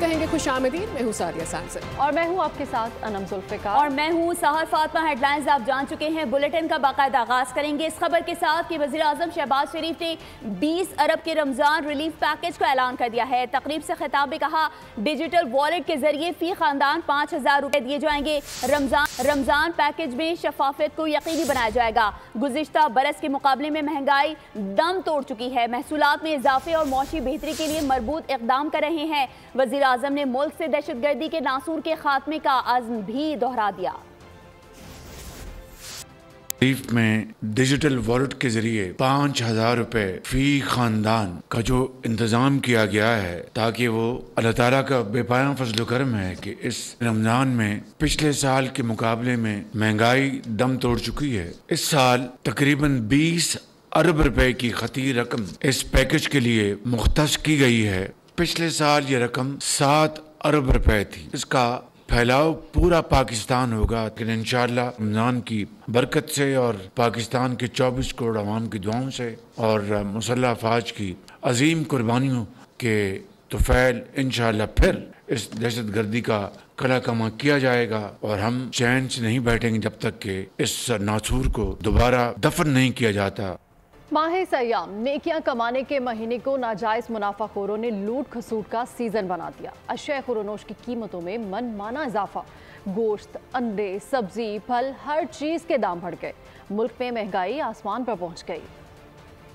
कहेंगे खुशामदीद। मैं हूँ सादिया सांसद और मैं हूँ आपके साथ अनम जुल्फिकार और मैं हूँ सहर फातिमा। हेडलाइंस आप जान चुके हैं। बुलेटिन का बाकायदा आगाज करेंगे इस खबर के साथ कि वज़ीर आज़म शहबाज शरीफ ने 20 अरब के रमजान रिलीफ पैकेज का ऐलान कर दिया है। तकरीब से खिताब में कहा, डिजिटल वॉलेट के जरिए फी खानदान 5000 रुपए दिए जाएंगे। रमजान पैकेज में शफाफियत को यकीनी बनाया जाएगा। गुज़िश्ता बरस के मुकाबले में महंगाई दम तोड़ चुकी है। महसूलात में इजाफे और मौशी बेहतरी के लिए मरबूत इक़दाम कर रहे हैं। वज़ीर आज़म ने मुल्क से दहशतगर्दी के नासूर के खात्मे का अज़्म भी दोहरा दिया। में डिजिटल वॉलेट के जरिए 5000 रुपए फी खानदान का जो इंतजाम किया गया है, ताकि वो अल्लाह ताला का बेपाया फजल करम है कि इस रमजान में पिछले साल के मुकाबले में महंगाई दम तोड़ चुकी है। इस साल तकरीबन 20 अरब रुपए की खती रकम इस पैकेज के लिए मुख्तस की गई है। पिछले साल ये रकम 7 अरब रुपए थी। इसका फैलाव पूरा पाकिस्तान होगा, लेकिन इंशाअल्लाह रमजान की बरकत से और पाकिस्तान के 24 करोड़ अवाम की दुआओं से और मुसल्लह अफवाज की अजीम कुर्बानियों के तुफैल इंशाअल्लाह फिर इस दहशतगर्दी का कला कमा किया जाएगा और हम चैन से नहीं बैठेंगे जब तक कि इस नासूर को दोबारा दफन नहीं किया जाता। माह सयाम नेकियां कमाने के महीने को नाजायज मुनाफाखोरों ने लूट खसूट का सीजन बना दिया। अशया खुरोनोश की कीमतों में मनमाना इजाफा, गोश्त, अंडे, सब्जी, फल, हर चीज के दाम बढ़ गए। मुल्क में महंगाई आसमान पर पहुंच गई।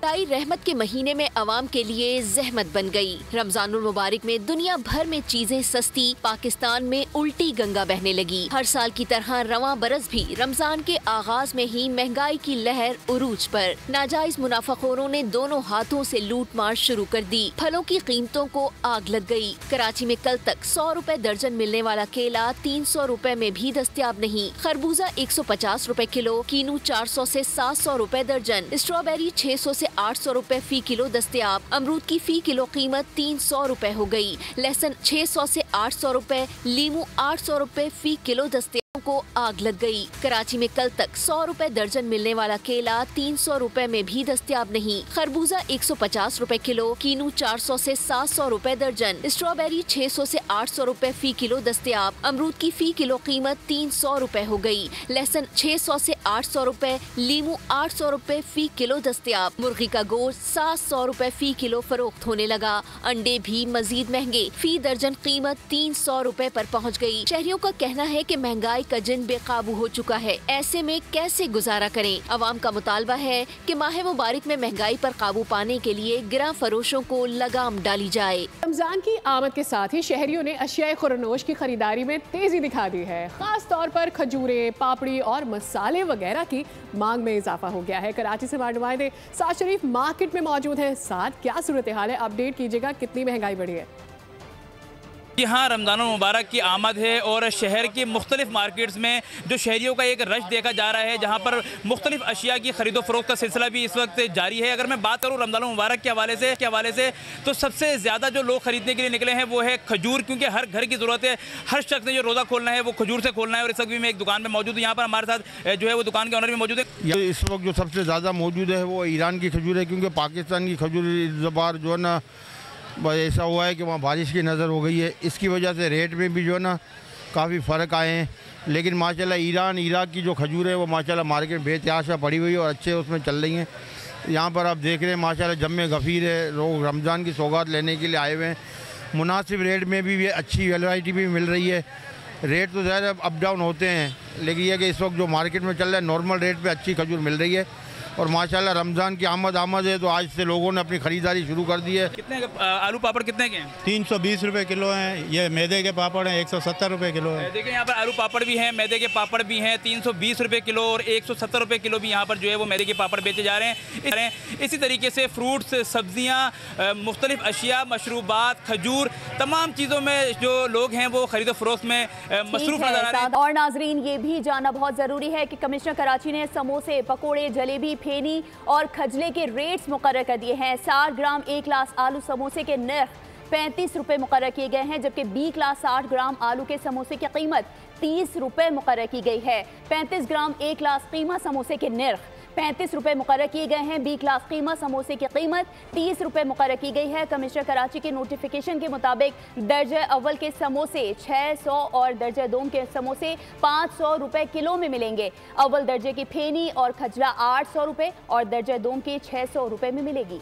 रहमत के महीने में अवाम के लिए जहमत बन गई। रमजानुल मुबारक में दुनिया भर में चीजें सस्ती, पाकिस्तान में उल्टी गंगा बहने लगी। हर साल की तरह रवां बरस भी रमजान के आगाज में ही महंगाई की लहर उरूज पर। नाजायज मुनाफाखोरों ने दोनों हाथों से लूट मार शुरू कर दी। फलों की कीमतों को आग लग गई। कराची में कल तक 100 रुपए दर्जन मिलने वाला केला 300 रुपए में भी दस्तयाब नहीं। खरबूजा 150 रुपए किलो, कीनू 400 से 700 रुपए दर्जन, स्ट्रॉबेरी 600 से 800 रुपए फी किलो दस्तयाब। अमरूद की फी किलो कीमत 300 रुपए हो गई। लहसुन 600 से 800 रुपए, लीमू 800 रुपए फी किलो दस्तयाब को आग लग गई। कराची में कल तक 100 रुपए दर्जन मिलने वाला केला 300 रुपए में भी दस्तयाब नहीं। खरबूजा 150 रुपए किलो, कीनू 400 से 700 रुपए दर्जन, स्ट्रॉबेरी 600 से 800 रुपए फी किलो दस्तयाब। अमरूद की फी किलो कीमत 300 रुपए हो गई। लहसुन 600 से 800 रुपए, लीमू 800 रुपए फी किलो दस्तयाब। मुर्गी का गोश्त 700 रुपए फी किलो फरोख्त होने लगा। अंडे भी मजीद महंगे, फी दर्जन कीमत 300 रुपए पर पहुँच गयी। शहरियों का कहना है कि महंगाई का जिन बेकाबू हो चुका है, ऐसे में कैसे गुजारा करें। अवाम का मुतालबा है कि माह मुबारक में महंगाई पर काबू पाने के लिए गिरा फरोशों को लगाम डाली जाए। रमजान की आमद के साथ ही शहरियों ने अशिया खुरनोश की खरीदारी में तेजी दिखा दी है। खास तौर पर खजूरें, पापड़ी और मसाले वगैरह की मांग में इजाफा हो गया है। कराची से हमारे नुमाइंदे साद शरीफ मार्केट में मौजूद है। साद, क्या सूरत हाल है? अपडेट कीजिएगा, कितनी महंगाई बढ़ी है? हाँ, रमज़ान मुबारक की आमद है और शहर की मुख्तलिफ मार्केट्स में जो शहरियों का एक रश देखा जा रहा है, जहाँ पर मुख्तलिफ अशिया की खरीदो फरोख्त का सिलसिला भी इस वक्त जारी है। अगर मैं बात करूँ रमज़ान मुबारक के हवाले से तो सबसे ज़्यादा जो लोग खरीदने के लिए निकले हैं वो है खजूर, क्योंकि हर घर की ज़रूरत है। हर शख्स ने जो रोज़ा खोलना है वो खजूर से खोलना है। और इस वक्त भी मैं एक दुकान में मौजूद हूँ। यहाँ पर हमारे साथ जो है वो दुकान के ऑनर भी मौजूद है। इस वक्त जो सबसे ज़्यादा मौजूद है वो ईरान की खजूर है, क्योंकि पाकिस्तान की खजूर इस बार जो है ना ऐसा हुआ है कि वहाँ बारिश की नज़र हो गई है। इसकी वजह से रेट में भी जो है ना काफ़ी फ़र्क आए हैं। लेकिन माशाल्लाह ईरान इराक की जो खजूर है वो माशाल्लाह मार्केट में बेतहाशा पड़ी हुई है और अच्छे उसमें चल रही हैं। यहाँ पर आप देख रहे हैं माशाल्लाह जम्मे गफ़ीर है। लोग रमज़ान की सौगात लेने के लिए आए हुए हैं। मुनासिब रेट में भी अच्छी वैरायटी भी मिल रही है। रेट तो ज़्यादा अप डाउन होते हैं, लेकिन यह कि इस वक्त जो मार्केट में चल रहा है नॉर्मल रेट पर अच्छी खजूर मिल रही है। और माशाल्लाह रमज़ान की आमद है तो आज से लोगों ने अपनी ख़रीदारी शुरू कर दी है। कितने आलू पापड़ कितने के हैं? 320 रुपये किलो हैं। ये मैदे के पापड़ हैं 170 रुपये किलो है। देखिए यहाँ पर आलू पापड़ भी हैं, मैदे के पापड़ भी हैं। 320 रुपये किलो और 170 रुपये किलो भी यहाँ पर जो है वो मैदे के पापड़ बेचे जा रहे हैं। इसी तरीके से फ्रूट्स, सब्जियाँ, मुख्तलिफ अशिया, मशरूबात, खजूर, तमाम चीज़ों में जो लोग हैं वो खरीदो फरोख्त में मसरूफ़ नजर आ रहे हैं। और नाजरीन, ये भी जानना बहुत ज़रूरी है कि कमिश्नर कराची ने समोसे, पकौड़े, जलेबी, फेनी और खजले के रेट्स मुकर्रर कर दिए हैं। 60 ग्राम 1 क्लास आलू समोसे के नर्ख 35 रुपए मुकर्रर किए गए हैं, जबकि B क्लास 60 ग्राम आलू के समोसे की कीमत 30 रुपए मुकर्रर की गई है। 35 ग्राम 1 क्लास कीमा समोसे के नर्ख 35 रुपए मुकर्रर किए गए हैं। बी क्लास कीमा समोसे की कीमत 30 रुपए मुकर्रर की गई है। कमिश्नर कराची के नोटिफिकेशन के मुताबिक दर्जे अव्वल के समोसे 600 और दर्जे दोम के समोसे 500 रुपए किलो में मिलेंगे। अव्वल दर्जे की फेनी और खजरा 800 रुपए और दर्जे दोम की 600 रुपए में मिलेगी।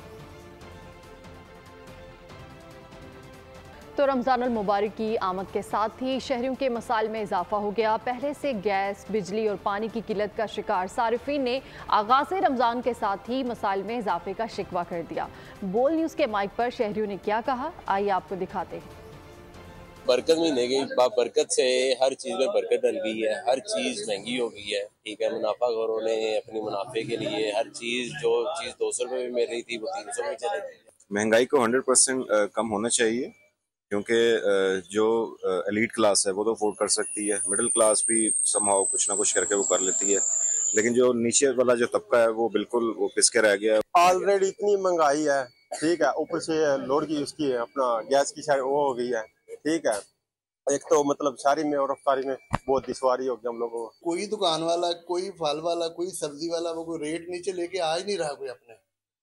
तो रमज़ानुल मुबारक की आमद के साथ ही शहरियों के मसाइल में इजाफा हो गया। पहले से गैस, बिजली और पानी की किल्लत का शिकार सारिफीन ने आगाज़ रमज़ान के साथ ही मसाइल में इजाफे का शिकवा कर दिया। बोल न्यूज़ के माइक पर शहरियों ने क्या कहा, आइए आपको दिखाते हैं। बरकत महीने की बरकत से हर चीज़ में बरकत डल गई है, हर चीज़ महंगी हो गई है। ठीक है, मुनाफाखोरों ने अपने मुनाफे के लिए हर चीज़, जो चीज़ 200 रुपये में मिल रही थी वो 300 में चली गई। महंगाई को 100% कम होना चाहिए, क्योंकि जो एलीट क्लास है वो तो अफोर्ड कर सकती है, मिडिल क्लास भी समहाउ कुछ ना कुछ करके वो कर लेती है, लेकिन जो नीचे वाला जो तबका है वो बिल्कुल वो पिसके रह गया है। ऑलरेडी इतनी महंगाई है, ठीक है, ऊपर से लोड की उसकी अपना गैस की शायद वो हो गई है, ठीक है। एक तो मतलब शारी में और रफ्तारी में बहुत दुश्वारी हो गई हम लोगों को। कोई दुकान वाला, कोई फल वाला, कोई सब्जी वाला वो कोई रेट नीचे लेके आ ही नहीं रहा कोई अपने।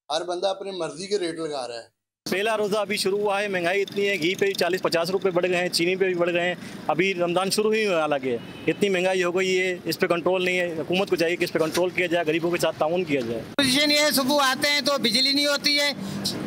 हर बंदा अपने मर्जी के रेट लगा रहा है। पहला रोज़ा अभी शुरू हुआ है, महंगाई इतनी है, घी पे 40-50 रुपए बढ़ गए हैं, चीनी पे भी बढ़ गए हैं। अभी रमज़ान शुरू ही हुआ है, इतनी महंगाई हो गई है, इस पे कंट्रोल नहीं है। हुकूमत को चाहिए कि इस पे कंट्रोल किया जाए, गरीबों के साथ ताउन किया जाए। पोजीशन ये है, सुबह आते हैं तो बिजली नहीं होती है,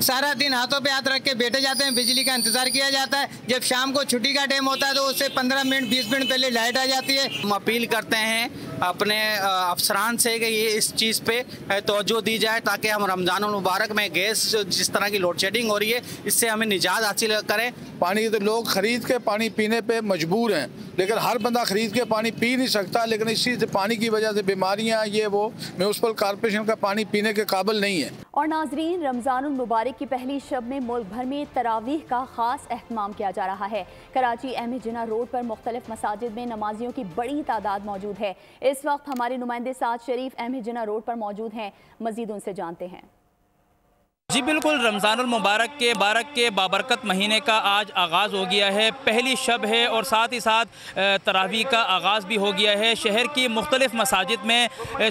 सारा दिन हाथों पे हाथ रख के बैठे जाते हैं, बिजली का इंतजार किया जाता है। जब शाम को छुट्टी का टाइम होता है तो उससे 15 मिनट 20 मिनट पहले लाइट आ जाती है। हम अपील करते हैं अपने अफसरान से कि ये इस चीज़ पे तवज्जो दी जाए, ताकि हम रमज़ान मुबारक में गैस जिस तरह की लोड शेडिंग हो रही है इससे हमें निजात हासिल करें। पानी तो लोग खरीद के पानी पीने पे मजबूर हैं, लेकिन हर बंदा खरीद के पानी पी नहीं सकता, लेकिन इसी से पानी की वजह से बीमारियां ये वो म्यूनिसिपल कॉर्पोरेशन का पानी पीने के काबिल नहीं है। और नाजरीन, रमज़ानुल मुबारक की पहली शब में मुल्क भर में तरावीह का खास एहतमाम किया जा रहा है। कराची अहमद जिन्ना रोड पर मुख्तलिफ मसाजिद में नमाजियों की बड़ी तादाद मौजूद है। इस वक्त हमारे नुमाइंदे साद शरीफ अहमद जिन्ना रोड पर मौजूद हैं, मजीद उनसे जानते हैं। जी बिल्कुल, रमज़ानुल मुबारक के बाबरकत महीने का आज आगाज़ हो गया है, पहली शब है और साथ ही साथ तरावी का आगाज़ भी हो गया है। शहर की मुख्तलिफ मसाजिद में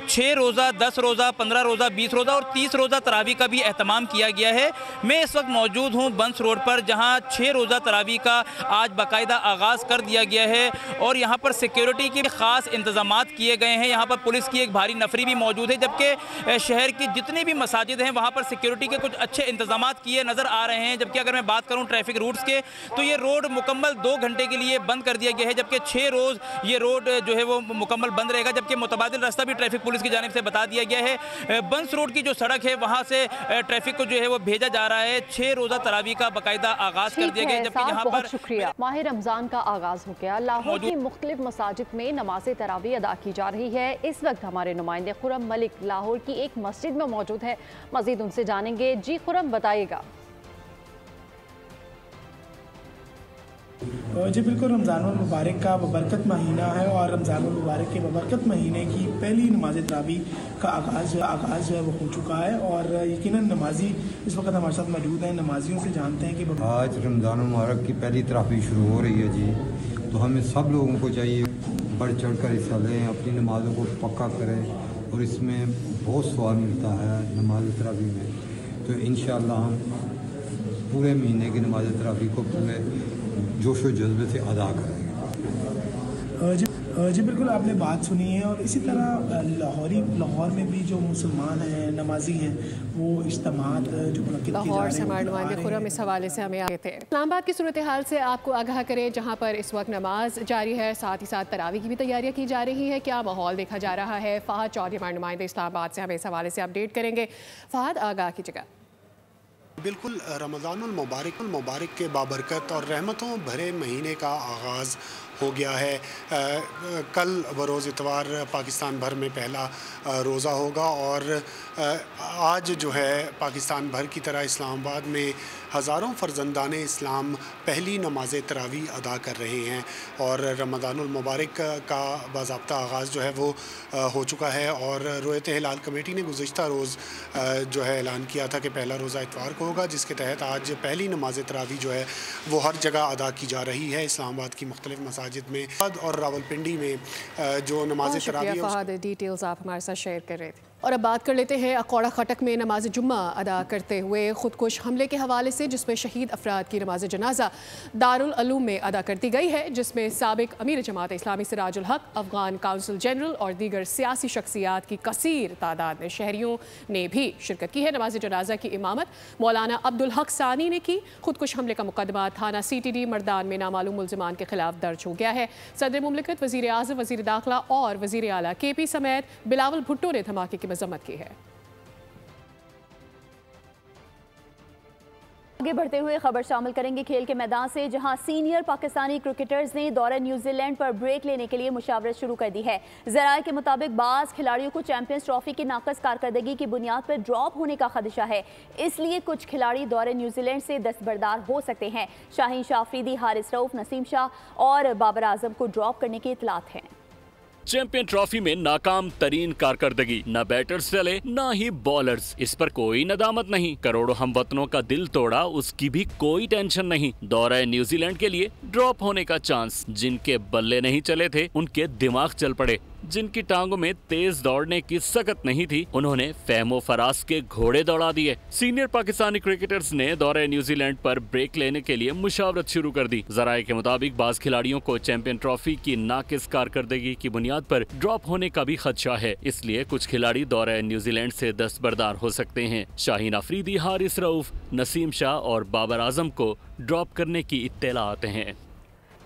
6 रोज़ा, 10 रोज़ा, 15 रोज़ा, 20 रोज़ा और 30 रोज़ा तरावी का भी एहतमाम किया गया है। मैं इस वक्त मौजूद हूँ बंस रोड पर, जहाँ 6 रोज़ा तरावी का आज बाकायदा आगाज़ कर दिया गया है और यहाँ पर सिक्योरिटी के ख़ास इंतज़ाम किए गए हैं। यहाँ पर पुलिस की एक भारी नफरी भी मौजूद है, जबकि शहर की जितनी भी मसाजिद हैं वहाँ पर सिक्योरिटी के कुछ अच्छे इंतजाम किए नज़र आ रहे हैं। जबकि अगर मैं बात करूं ट्रैफिक रूट्स के, तो ये रोड मुकम्मल 2 घंटे के लिए बंद कर दिया गया है, जबकि 6 रोज़ ये रोड जो है वो मुकम्मल बंद रहेगा। जबकि मुतबादिल रास्ता भी ट्रैफिक पुलिस की जानिब से बता दिया गया है। बंस रोड की जो सड़क है वहाँ से ट्रैफिक को जो है वो भेजा जा रहा है। 6 रोज़ा तरावी का बाकायदा आगाज़ कर दिया गया है। जबकि यहाँ पर शुक्रिया। माह रमज़ान का आगाज़ हो गया। लाहौर की मुख्तलिफ मसाजिद में नमाज तरावी अदा की जा रही है। इस वक्त हमारे नुमाइंदे खुरम मलिक लाहौर की एक मस्जिद में मौजूद है, मजीद उनसे जानेंगे। जी खुरम, बताइएगा। जी बिल्कुल, रमज़ानुल मुबारक का बबरकत महीना है और रमज़ानुल मुबारक के बबरकत महीने की पहली नमाज तरावी का आगाज़ जो है वो हो चुका है और यकीनन नमाजी इस वक्त हमारे साथ मौजूद हैं। नमाजियों से जानते हैं कि आज रमज़ानुल मुबारक की पहली तरावी शुरू हो रही है जी, तो हमें सब लोगों को चाहिए बढ़ चढ़ कर हिस्सा लें, अपनी नमाज़ों को पक्का करें और इसमें बहुत सवाब मिलता है नमाज तरावी में। तो इंशाअल्लाह हम पूरे महीने की नमाज तरावी को पूरे जोश व जज्बे से अदा करेंगे। जी बिल्कुल, आपने बात सुनी है और इसी तरह लाहौर में भी जो मुसलमान हैं, नमाजी हैं, वो इज्तिमात जो लाहौर से हमारे नुमाइंदे खुरम इस हवाले से हमें आए थे। इस्लामाबाद की सूरत हाल से आपको आगाह करें, जहाँ पर इस वक्त नमाज जारी है, साथ ही साथ तरावी की भी तैयारियाँ की जा रही है। क्या माहौल देखा जा रहा है? फ़हद चौधरी हमारे नुमाइंदे इस्लामाबाद से हमें इस हवाले से अपडेट करेंगे। फ़हद, आगाह कीजिएगा। बिल्कुल, रमज़ानुल मुबारक के बाबरकत और रहमतों भरे महीने का आगाज़ हो गया है। कल बरोज़ इतवार पाकिस्तान भर में पहला रोज़ा होगा और आज जो है पाकिस्तान भर की तरह इस्लामाबाद में हज़ारों फ़र्जंदान इस्लाम पहली नमाज तरावी अदा कर रहे हैं और रमज़ानुल मुबारक का बाज़ाब्ता आगाज़ जो है वो हो चुका है। और रोयत हिलाल कमेटी ने गुज़िश्ता रोज़ जो है ऐलान किया था कि पहला रोज़ा इतवार को होगा, जिसके तहत आज पहली नमाज तरावी जो है वो हर जगह अदा की जा रही है इस्लामाबाद की मुख्तलिफ मसाजिद में और रावलपिंडी में जो नमाज तरावी। डिटेल्स आप हमारे साथ शेयर कर रहे थे। और अब बात कर लेते हैं अकौड़ा खटक में नमाज जुम्मा अदा करते हुए खुदकुश हमले के हवाले से, जिसमें शहीद अफराद की नमाज जनाजा दारुल उलूम में अदा कर दी गई है, जिसमें साबिक अमीर जमात इस्लामी सिराजुल हक, अफगान काउंसिल जनरल और दीगर सियासी शख्सियात की कसीर तादाद में शहरियों ने भी शिरकत की है। नमाज जनाजा की इमामत मौलाना अब्दुल हक सानी ने की। खुदकुश हमले का मुकदमा थाना CTD मर्दान में नामालूम मुल्जिमान के खिलाफ दर्ज हो गया है। सदर मुमलिकत, वज़ीर आज़म, वज़ीर दाखिला और वज़ीर आला KP समेत बिलावल भुट्टो ने धमाके की मजम्मत की है। आगे बढ़ते हुए खबर शामिल करेंगे खेल के मैदान से, जहां सीनियर पाकिस्तानी क्रिकेटर्स ने दौरे न्यूजीलैंड पर ब्रेक लेने के लिए मुशावरत शुरू कर दी है। ज़राए के मुताबिक बाज़ खिलाड़ियों को चैंपियंस ट्रॉफी की नाकस कारकर्दगी की बुनियाद पर ड्रॉप होने का खदशा है, इसलिए कुछ खिलाड़ी दौरे न्यूजीलैंड से दस्तबरदार हो सकते हैं। शाहीन शाह अफरीदी, हारिस रऊफ, नसीम शाह और बाबर आजम को ड्रॉप करने की इतलात है। चैंपियन ट्रॉफी में नाकाम तरीन कारकर्दगी, न बैटर्स चले न ही बॉलर्स, इस पर कोई नदामत नहीं। करोड़ों हमवतनों का दिल तोड़ा, उसकी भी कोई टेंशन नहीं। दौरा न्यूजीलैंड के लिए ड्रॉप होने का चांस, जिनके बल्ले नहीं चले थे उनके दिमाग चल पड़े। जिनकी टांगों में तेज दौड़ने की सकत नहीं थी, उन्होंने फहमो फराज के घोड़े दौड़ा दिए। सीनियर पाकिस्तानी क्रिकेटर्स ने दौरे न्यूजीलैंड पर ब्रेक लेने के लिए मुशावरत शुरू कर दी। जराये के मुताबिक बाज खिलाड़ियों को चैंपियन ट्रॉफी की नाकिस कारकर्दगी की बुनियाद पर ड्रॉप होने का भी खदशा है, इसलिए कुछ खिलाड़ी दौरे न्यूजीलैंड से दस्तबरदार हो सकते हैं। शाहीन अफरीदी, हारिस रऊफ, नसीम शाह और बाबर आजम को ड्रॉप करने की इत्तलात हैं।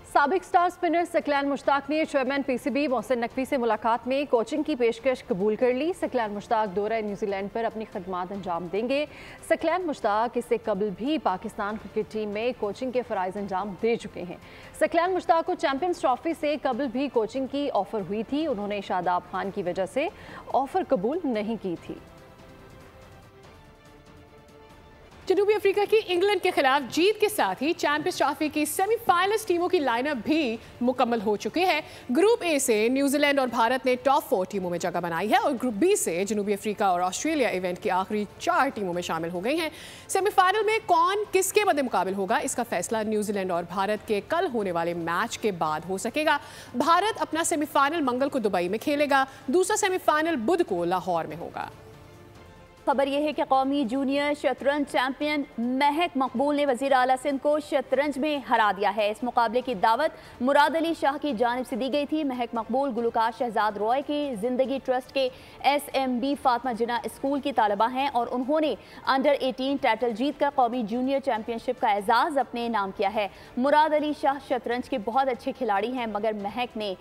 साबिक स्टार स्पिनर सकलैन मुश्ताक ने चेयरमैन PCB मोहसिन नकवी से मुलाकात में कोचिंग की पेशकश कबूल कर ली। सकलैन मुश्ताक दौरा न्यूजीलैंड पर अपनी खदमात अंजाम देंगे। सकलैन मुश्ताक इससे कबल भी पाकिस्तान क्रिकेट टीम में कोचिंग के फ़राइज़ अंजाम दे चुके हैं। सकलैन मुश्ताक को चैंपियंस ट्रॉफी से कबल भी कोचिंग की ऑफ़र हुई थी, उन्होंने शादाब खान की वजह से ऑफ़र कबूल नहीं की थी। जनूबी अफ्रीका की इंग्लैंड के खिलाफ जीत के साथ ही चैंपियंस ट्रॉफी की सेमीफाइनलिस्ट टीमों की लाइनअप भी मुकम्मल हो चुकी है। ग्रुप ए से न्यूजीलैंड और भारत ने टॉप 4 टीमों में जगह बनाई है और ग्रुप बी से जनूबी अफ्रीका और ऑस्ट्रेलिया इवेंट की आखिरी 4 टीमों में शामिल हो गई हैं। सेमीफाइनल में कौन किसके मद्दे मुकाबिल होगा, इसका फैसला न्यूजीलैंड और भारत के कल होने वाले मैच के बाद हो सकेगा। भारत अपना सेमीफाइनल मंगल को दुबई में खेलेगा, दूसरा सेमीफाइनल बुध को लाहौर में होगा। खबर यह है कि कौमी जूनियर शतरंज चैंपियन महक मकबूल ने वज़ीर आला सिंध को शतरंज में हरा दिया है। इस मुकाबले की दावत मुराद अली शाह की जानिब से दी गई थी। महक मकबूल गुलकार शहजाद रॉय की ज़िंदगी ट्रस्ट के SMB फातिमा जिन्ना स्कूल की तालिबा हैं और उन्होंने अंडर 18 टाइटल जीत कर कौमी जूनियर चैंपियनशिप का एजाज़ अपने नाम किया है। मुराद अली शाह शतरंज के बहुत अच्छे खिलाड़ी हैं, मगर महक ने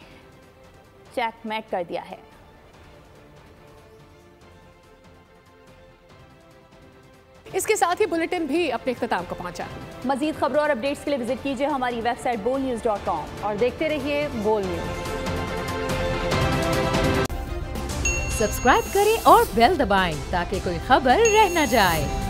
चेकमेट कर दिया है। इसके साथ ही बुलेटिन भी अपने इख्तिताम को पहुंचा। मजीद खबरों और अपडेट्स के लिए विजिट कीजिए हमारी वेबसाइट bolnews.com और देखते रहिए बोल न्यूज। सब्सक्राइब करें और बेल दबाएं ताकि कोई खबर रह न जाए।